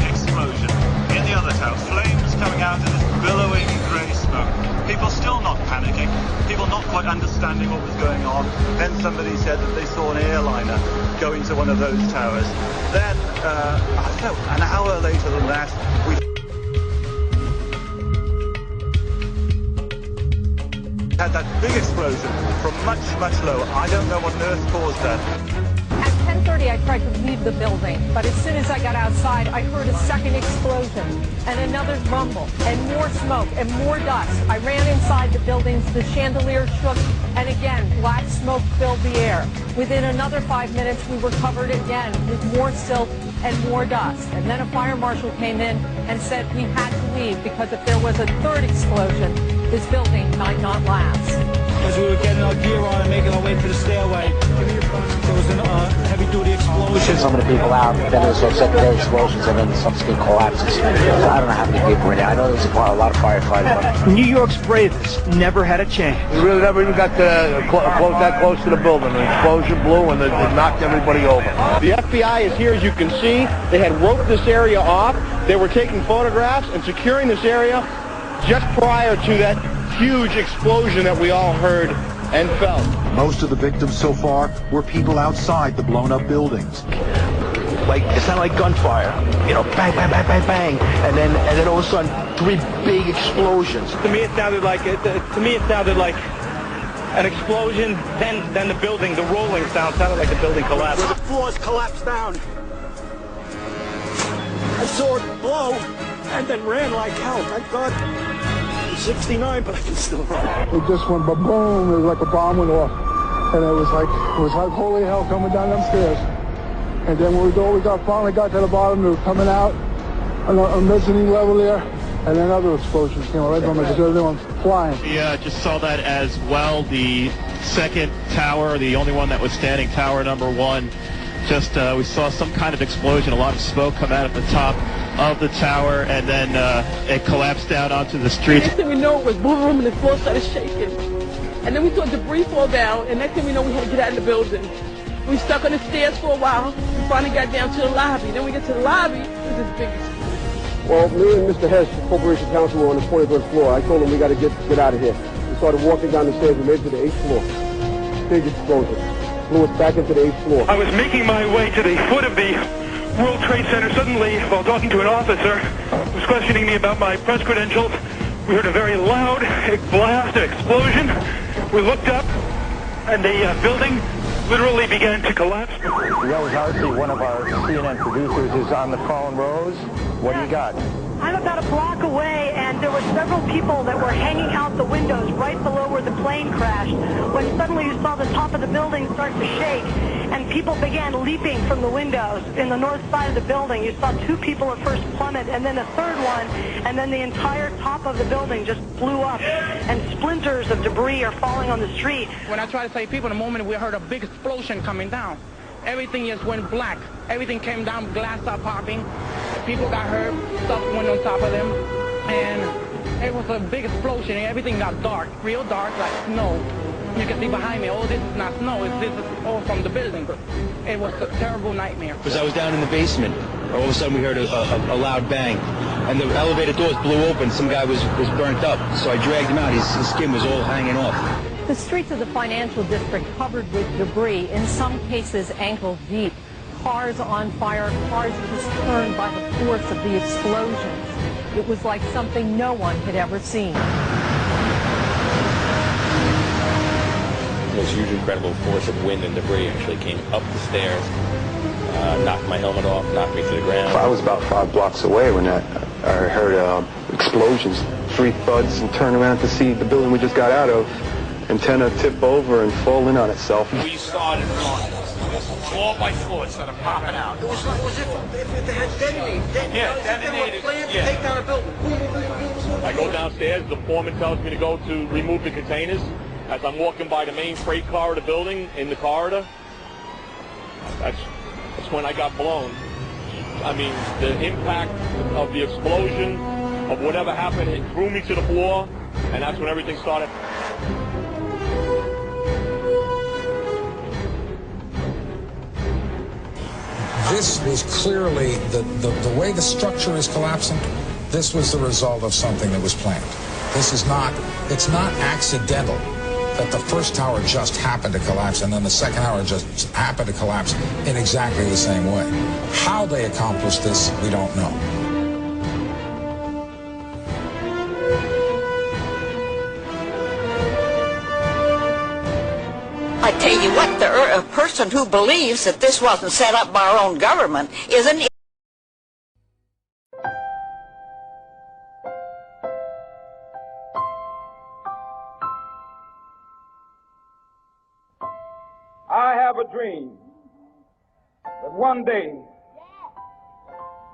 explosion in the other tower. Flames coming out of this billowing grey smoke. People still not panicking. People not quite understanding what was going on. Then somebody said that they saw an airliner go into one of those towers. Then, I don't know, an hour later than that, we had that big explosion from much, much lower. I don't know what on earth caused that. At 10:30, I tried to leave the building, but as soon as I got outside, I heard a second explosion and another rumble and more smoke and more dust. I ran inside the buildings, the chandelier shook, and again, black smoke filled the air. Within another 5 minutes, we were covered again with more silt and more dust. And then a fire marshal came in and said we had to leave because if there was a third explosion, this building might not last. As we were getting our gear on and making our way to the stairway, there was a heavy-duty explosion. Some of the people out, then there was some secondary explosions, and then subsequent collapses. So I don't know how many people were there. I know there was a lot of firefighters. New York's bravest never had a chance. We really never even got that close to the building. An explosion blew and it knocked everybody over. The FBI is here, as you can see. They had roped this area off. They were taking photographs and securing this area just prior to that huge explosion that we all heard and felt. Most of the victims so far were people outside the blown-up buildings. Like, it sounded like gunfire, bang, bang, bang, bang, bang, and then all of a sudden, 3 big explosions. To me, it sounded like an explosion. Then the building, the rolling sound sounded like the building collapsed. Where the floors collapsed down. I saw it blow and then ran like hell. Thank God. 69, but I can still run. It just went boom. It was like a bomb went off, and it was like holy hell coming down them stairs. And then when we finally got to the bottom, they were coming out on a mezzanine level there, and then other explosions came right from it because everyone was flying. Yeah, just saw that as well. The second tower, the only one that was standing, tower number 1. Just we saw some kind of explosion, a lot of smoke come out at the top of the tower, and then it collapsed down onto the street. Next thing we know, it was boom, and the floor started shaking. And then we saw debris fall down, and next thing we know, we had to get out of the building. We stuck on the stairs for a while. We finally got down to the lobby. Then we get to the lobby, it was this big explosion. Well, me and Mr. Hess, the corporation counsel, were on the 23rd floor. I told him we got to get out of here. We started walking down the stairs. We made it to the 8th floor. Big explosion. Blew us back into the 8th floor. I was making my way to the foot of the World Trade Center. Suddenly, while talking to an officer who was questioning me about my press credentials, we heard a very loud blast, an explosion. We looked up, and the building literally began to collapse. Rose Arcee, one of our CNN producers, is on the phone. Rose, what do you got? I'm about a block away, and there were several people that were hanging out the windows right below where the plane crashed, when suddenly you saw the top of the building start to shake, and people began leaping from the windows in the north side of the building. You saw 2 people at first plummet, and then a third one, and then the entire top of the building just blew up, and splinters of debris are falling on the street. When I try to save people, the moment we heard a big explosion coming down, everything just went black. Everything came down, glass started popping. People got hurt, stuff went on top of them, and it was a big explosion, and everything got dark, real dark, like snow. You can see behind me, oh, this is not snow, this is all from the building. It was a terrible nightmare. Because I was down in the basement, all of a sudden we heard a loud bang, and the elevator doors blew open. Some guy was burnt up, so I dragged him out. His skin was all hanging off. The streets of the financial district covered with debris, in some cases ankle deep. Cars on fire, cars just turned by the force of the explosions. It was like something no one had ever seen. This huge, incredible force of wind and debris actually came up the stairs, knocked my helmet off, knocked me to the ground. I was about 5 blocks away when I heard explosions, 3 thuds, and turned around to see the building we just got out of, antenna tip over and fall in on itself. We started floor by floor, it started popping out. It was like if it had detonated. Yeah, detonated. Yeah. Take down a building. I go downstairs, the foreman tells me to go to remove the containers. As I'm walking by the main freight car of the building, in the corridor, that's when I got blown. I mean, the impact of the explosion, of whatever happened, it threw me to the floor, and that's when everything started. This was clearly, the way the structure is collapsing, this was the result of something that was planned. This is not, it's not accidental that the first tower just happened to collapse and then the second tower just happened to collapse in exactly the same way. How they accomplished this, we don't know. I tell you what, a person who believes that this wasn't set up by our own government is an idiot. I have a dream that one day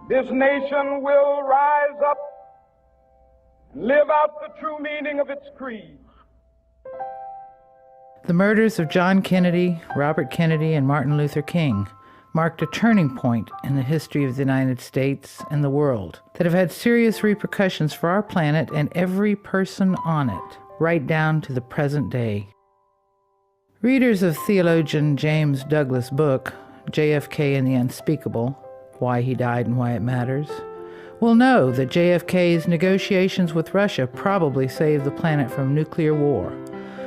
this nation will rise up and live out the true meaning of its creed. The murders of John Kennedy, Robert Kennedy, and Martin Luther King marked a turning point in the history of the United States and the world that have had serious repercussions for our planet and every person on it, right down to the present day. Readers of theologian James Douglas' book, JFK and the Unspeakable, Why He Died and Why It Matters, will know that JFK's negotiations with Russia probably saved the planet from nuclear war,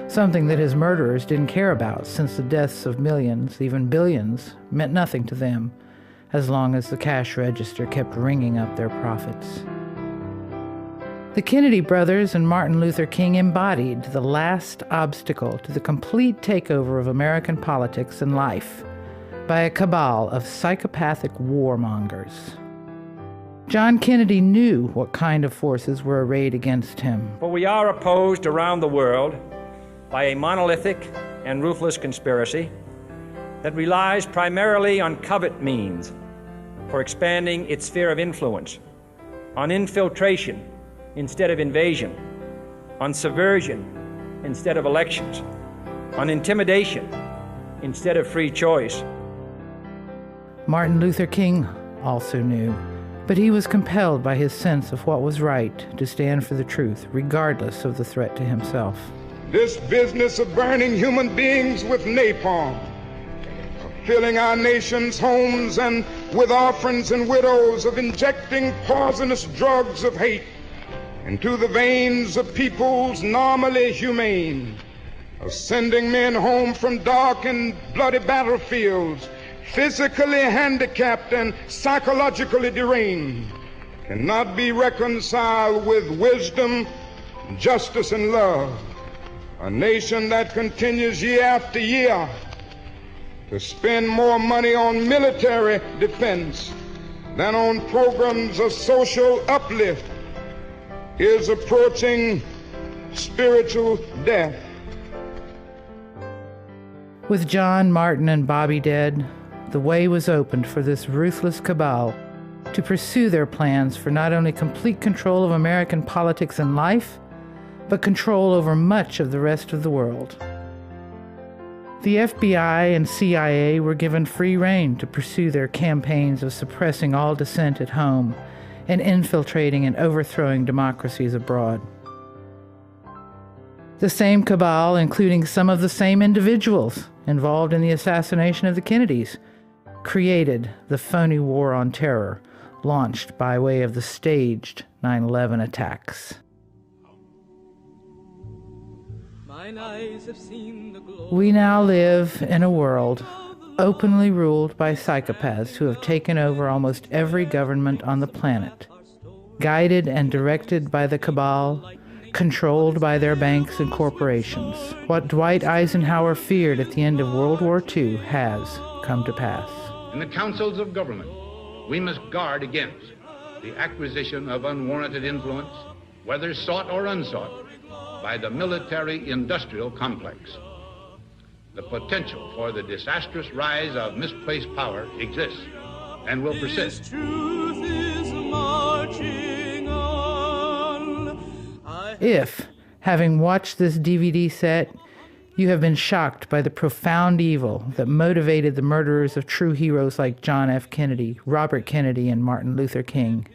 something that his murderers didn't care about since the deaths of millions, even billions, meant nothing to them as long as the cash register kept ringing up their profits. The Kennedy brothers and Martin Luther King embodied the last obstacle to the complete takeover of American politics and life by a cabal of psychopathic warmongers. John Kennedy knew what kind of forces were arrayed against him. For we are opposed around the world by a monolithic and ruthless conspiracy that relies primarily on covert means for expanding its sphere of influence, on infiltration instead of invasion, on subversion instead of elections, on intimidation instead of free choice. Martin Luther King also knew, but he was compelled by his sense of what was right to stand for the truth, regardless of the threat to himself. This business of burning human beings with napalm, of filling our nation's homes and with orphans and widows, of injecting poisonous drugs of hate into the veins of peoples normally humane, of sending men home from dark and bloody battlefields, physically handicapped and psychologically deranged, cannot be reconciled with wisdom, justice, and love. A nation that continues year after year to spend more money on military defense than on programs of social uplift is approaching spiritual death. With John, Martin, and Bobby dead, the way was opened for this ruthless cabal to pursue their plans for not only complete control of American politics and life, but control over much of the rest of the world. The FBI and CIA were given free rein to pursue their campaigns of suppressing all dissent at home and infiltrating and overthrowing democracies abroad. The same cabal, including some of the same individuals involved in the assassination of the Kennedys, created the phony war on terror launched by way of the staged 9/11 attacks. We now live in a world openly ruled by psychopaths who have taken over almost every government on the planet, guided and directed by the cabal, controlled by their banks and corporations. What Dwight Eisenhower feared at the end of World War II has come to pass. In the councils of government, we must guard against the acquisition of unwarranted influence, whether sought or unsought, by the military-industrial complex. The potential for the disastrous rise of misplaced power exists and will persist. If, having watched this DVD set, you have been shocked by the profound evil that motivated the murderers of true heroes like John F. Kennedy, Robert Kennedy, and Martin Luther King,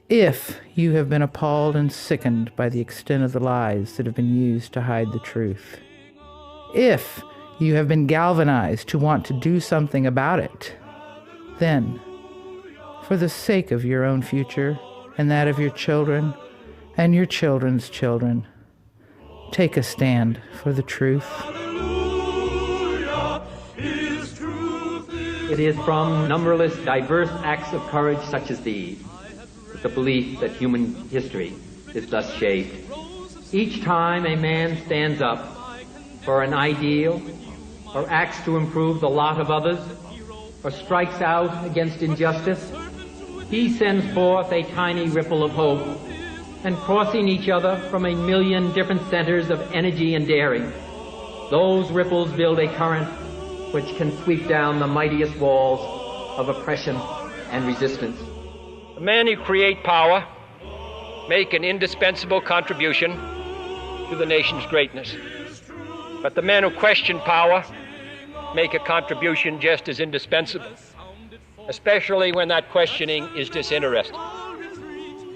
if you have been appalled and sickened by the extent of the lies that have been used to hide the truth, if you have been galvanized to want to do something about it, then, for the sake of your own future and that of your children and your children's children, take a stand for the truth. It is from numberless diverse acts of courage such as these that the belief that human history is thus shaped. Each time a man stands up for an ideal, or acts to improve the lot of others, or strikes out against injustice, he sends forth a tiny ripple of hope, and crossing each other from a million different centers of energy and daring, those ripples build a current which can sweep down the mightiest walls of oppression and resistance. The men who create power make an indispensable contribution to the nation's greatness. But the men who question power make a contribution just as indispensable, especially when that questioning is disinterested.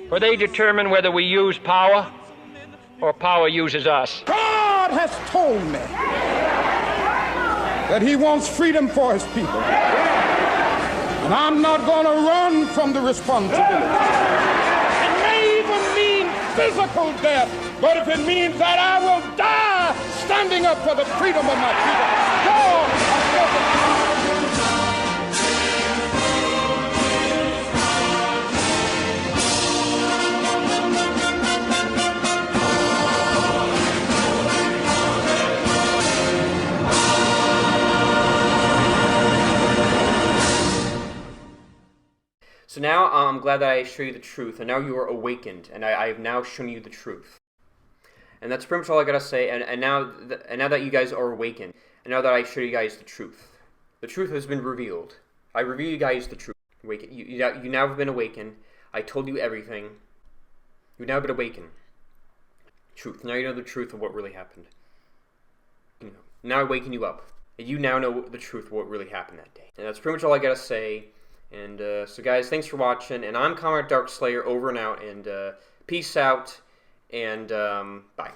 For they determine whether we use power or power uses us. God has told me that he wants freedom for his people. And I'm not going to run from the responsibility. It may even mean physical death, but if it means that I will die standing up for the freedom of my people, God has spoken. So now I'm glad that I show you the truth, and now you are awakened, and I have now shown you the truth. And that's pretty much all I gotta say, and now that you guys are awakened, and now that I show you guys the truth has been revealed. I reveal you guys the truth. You now have been awakened. I told you everything. You've now been awakened. Truth. Now you know the truth of what really happened. Now I waken you up. And you now know the truth of what really happened that day. And that's pretty much all I gotta say. And so guys, thanks for watching, and I'm Comrade Darkslayer, over and out, and peace out, and bye.